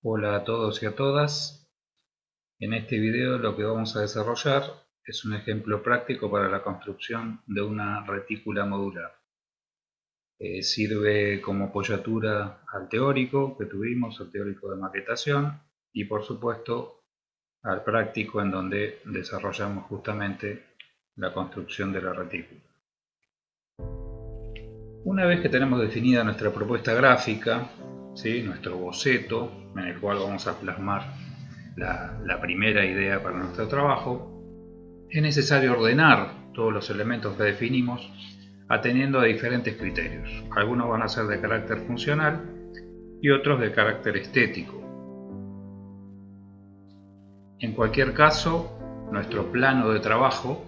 Hola a todos y a todas. En este video lo que vamos a desarrollar es un ejemplo práctico para la construcción de una retícula modular. Sirve como apoyatura al teórico que tuvimos, al teórico de maquetación, y por supuesto al práctico en donde desarrollamos justamente la construcción de la retícula. Una vez que tenemos definida nuestra propuesta gráfica, ¿sí? Nuestro boceto en el cual vamos a plasmar la primera idea para nuestro trabajo, es necesario ordenar todos los elementos que definimos atendiendo a diferentes criterios. Algunos van a ser de carácter funcional y otros de carácter estético. En cualquier caso, nuestro plano de trabajo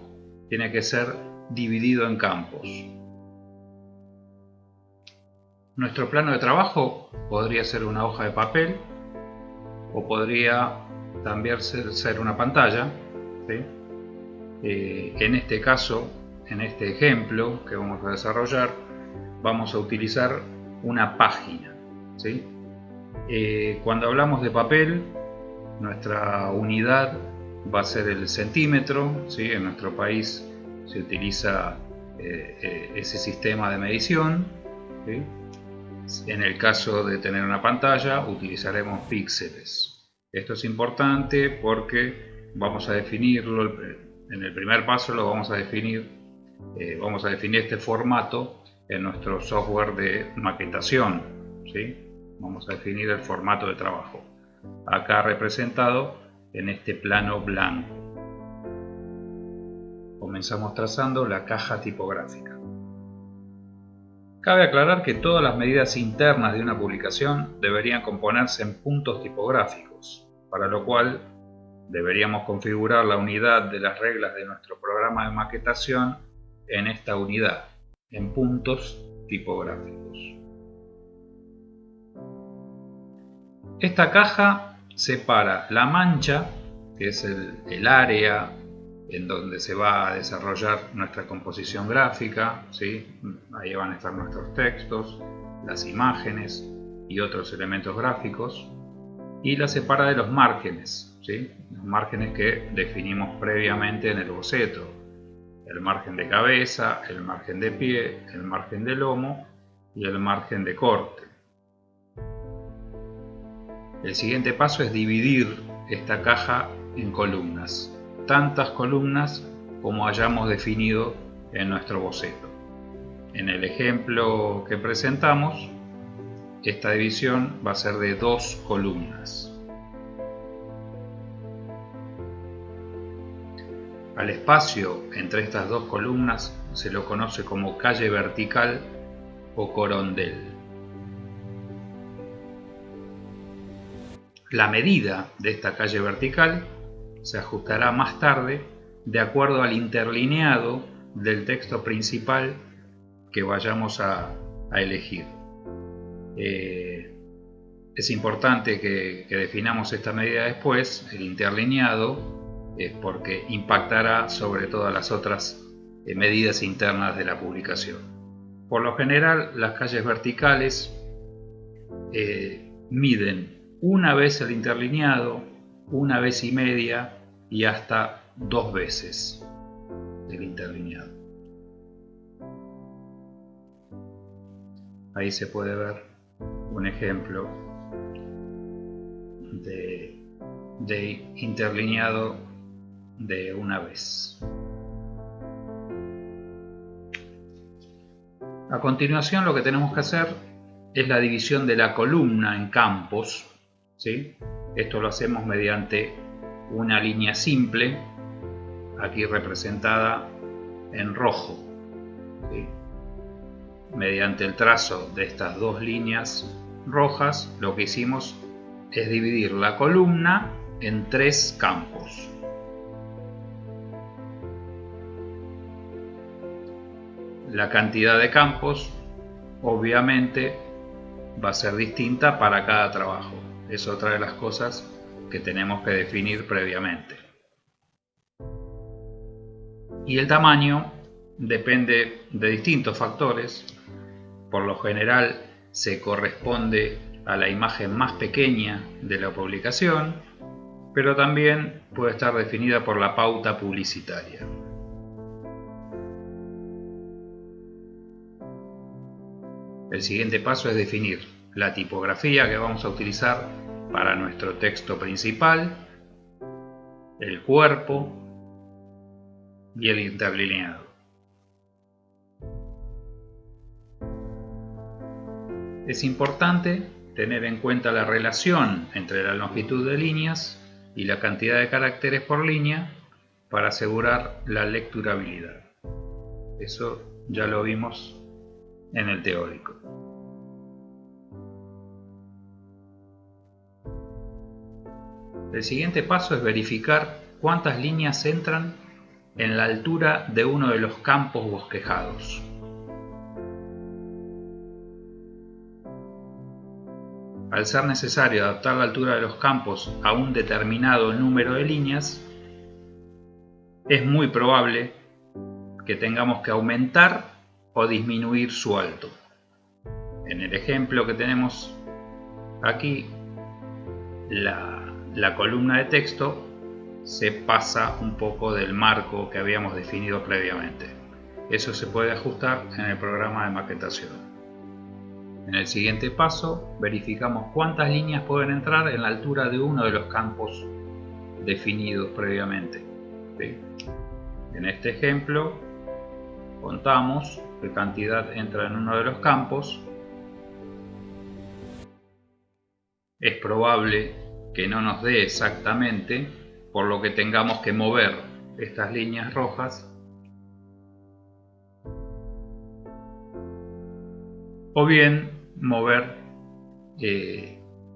tiene que ser dividido en campos. Nuestro plano de trabajo podría ser una hoja de papel o podría también ser una pantalla, ¿sí? En este caso, en este ejemplo que vamos a desarrollar, vamos a utilizar una página, ¿sí? Cuando hablamos de papel, nuestra unidad va a ser el centímetro, ¿sí? En nuestro país se utiliza ese sistema de medición, ¿sí? En el caso de tener una pantalla, utilizaremos píxeles. Esto es importante porque vamos a definirlo. En el primer paso lo vamos a definir este formato en nuestro software de maquetación, ¿sí? Vamos a definir el formato de trabajo, acá representado en este plano blanco. Comenzamos trazando la caja tipográfica. Cabe aclarar que todas las medidas internas de una publicación deberían componerse en puntos tipográficos, para lo cual deberíamos configurar la unidad de las reglas de nuestro programa de maquetación en esta unidad, en puntos tipográficos. Esta caja separa la mancha, que es el área en donde se va a desarrollar nuestra composición gráfica, ¿sí? Ahí van a estar nuestros textos, las imágenes y otros elementos gráficos, y la separa de los márgenes, ¿sí? Los márgenes que definimos previamente en el boceto: el margen de cabeza, el margen de pie, el margen de lomo y el margen de corte. El siguiente paso es dividir esta caja en columnas, tantas columnas como hayamos definido en nuestro boceto. En el ejemplo que presentamos, esta división va a ser de 2 columnas. Al espacio entre estas 2 columnas se lo conoce como calle vertical o corondel. La medida de esta calle vertical se ajustará más tarde de acuerdo al interlineado del texto principal que vayamos a elegir. Es importante que definamos esta medida después, el interlineado, porque impactará sobre todas las otras medidas internas de la publicación. Por lo general, las calles verticales miden una vez el interlineado, una vez y media y hasta 2 veces el interlineado. Ahí se puede ver un ejemplo de interlineado de una vez. A continuación, lo que tenemos que hacer es la división de la columna en campos, ¿sí? Esto lo hacemos mediante una línea simple, aquí representada en rojo, ¿sí? Mediante el trazo de estas 2 líneas rojas, lo que hicimos es dividir la columna en 3 campos. La cantidad de campos, obviamente, va a ser distinta para cada trabajo. Es otra de las cosas que tenemos que definir previamente. Y el tamaño depende de distintos factores. Por lo general se corresponde a la imagen más pequeña de la publicación, pero también puede estar definida por la pauta publicitaria. El siguiente paso es definir la tipografía que vamos a utilizar para nuestro texto principal, el cuerpo y el interlineado. Es importante tener en cuenta la relación entre la longitud de líneas y la cantidad de caracteres por línea para asegurar la lecturabilidad. Eso ya lo vimos en el teórico. El siguiente paso es verificar cuántas líneas entran en la altura de uno de los campos bosquejados. Al ser necesario adaptar la altura de los campos a un determinado número de líneas, es muy probable que tengamos que aumentar o disminuir su alto. En el ejemplo que tenemos aquí, la columna de texto se pasa un poco del marco que habíamos definido previamente. Eso se puede ajustar en el programa de maquetación. En el siguiente paso verificamos cuántas líneas pueden entrar en la altura de uno de los campos definidos previamente. ¿Sí? En este ejemplo contamos qué cantidad entra en uno de los campos. Es probable que no nos dé exactamente, por lo que tengamos que mover estas líneas rojas o bien mover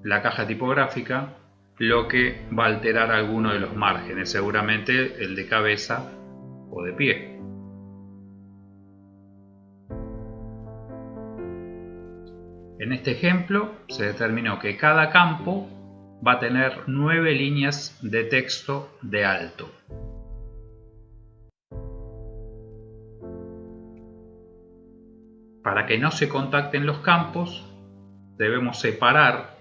la caja tipográfica, lo que va a alterar alguno de los márgenes, seguramente el de cabeza o de pie. En este ejemplo se determinó que cada campo va a tener 9 líneas de texto de alto. Para que no se contacten los campos, debemos separar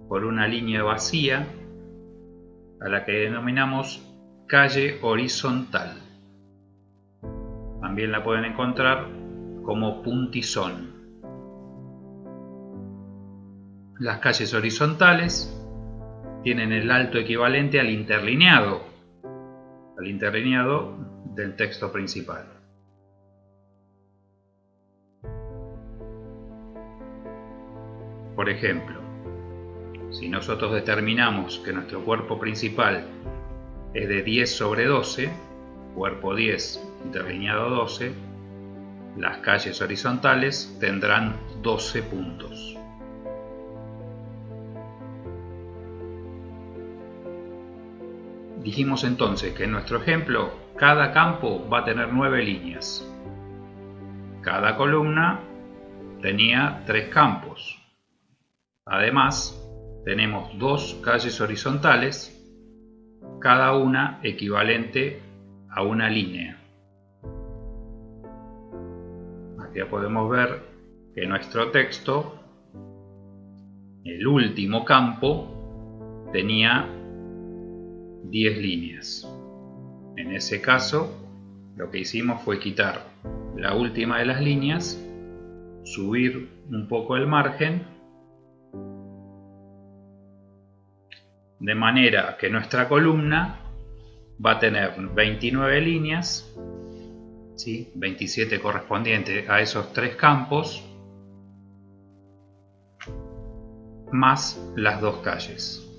por una línea vacía a la que denominamos calle horizontal. También la pueden encontrar como puntizón. Las calles horizontales tienen el alto equivalente al interlineado del texto principal. Por ejemplo, si nosotros determinamos que nuestro cuerpo principal es de 10 sobre 12, cuerpo 10, interlineado 12, las calles horizontales tendrán 12 puntos. Dijimos entonces que en nuestro ejemplo cada campo va a tener 9 líneas. Cada columna tenía 3 campos. Además, tenemos 2 calles horizontales, cada una equivalente a una línea. Aquí ya podemos ver que nuestro texto, el último campo, tenía 10 líneas. En ese caso, lo que hicimos fue quitar la última de las líneas, subir un poco el margen, de manera que nuestra columna va a tener 29 líneas, ¿sí? 27 correspondientes a esos 3 campos, más las 2 calles.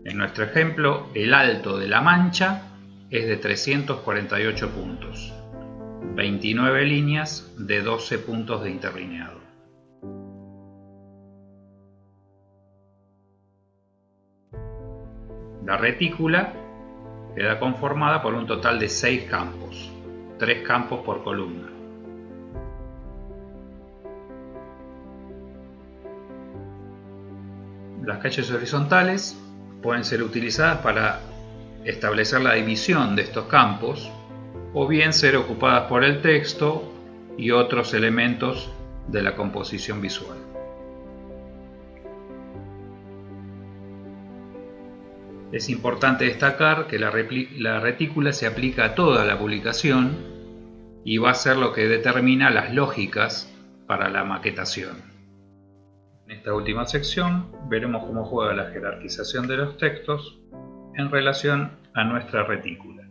En nuestro ejemplo, el alto de la mancha es de 348 puntos. 29 líneas de 12 puntos de interlineado. La retícula queda conformada por un total de 6 campos, 3 campos por columna. Las calles horizontales pueden ser utilizadas para establecer la división de estos campos o bien ser ocupadas por el texto y otros elementos de la composición visual. Es importante destacar que la retícula se aplica a toda la publicación y va a ser lo que determina las lógicas para la maquetación. En esta última sección veremos cómo juega la jerarquización de los textos en relación a nuestra retícula.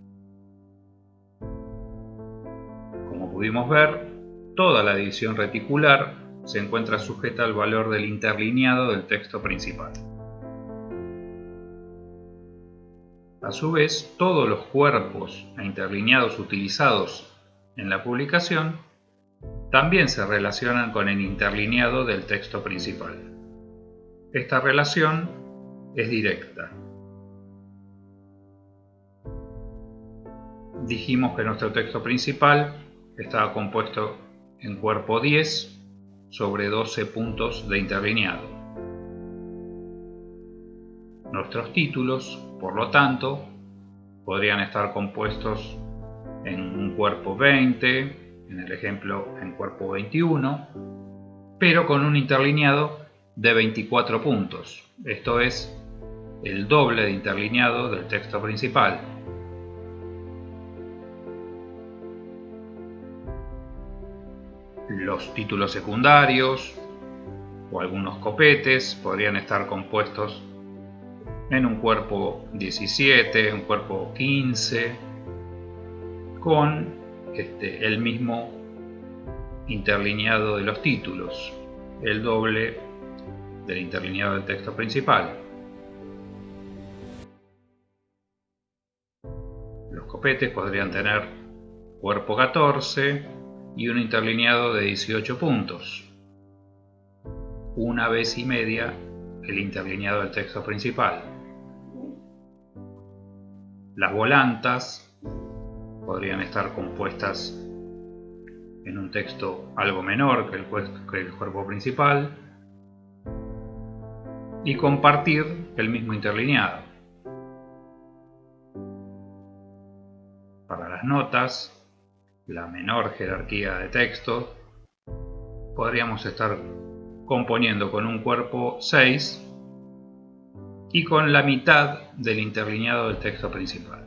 Como pudimos ver, toda la división reticular se encuentra sujeta al valor del interlineado del texto principal. A su vez, todos los cuerpos e interlineados utilizados en la publicación también se relacionan con el interlineado del texto principal. Esta relación es directa. Dijimos que nuestro texto principal estaba compuesto en cuerpo 10 sobre 12 puntos de interlineado. Nuestros títulos, por lo tanto, podrían estar compuestos en un cuerpo 20, en el ejemplo en cuerpo 21, pero con un interlineado de 24 puntos. Esto es el doble de interlineado del texto principal. Los títulos secundarios o algunos copetes podrían estar compuestos en un cuerpo 17, un cuerpo 15, con el mismo interlineado de los títulos, el doble del interlineado del texto principal. Los copetes podrían tener cuerpo 14 y un interlineado de 18 puntos, una vez y media el interlineado del texto principal. Las volantas podrían estar compuestas en un texto algo menor que el cuerpo principal y compartir el mismo interlineado. Para las notas, la menor jerarquía de texto, podríamos estar componiendo con un cuerpo 6 y con la mitad del interlineado del texto principal.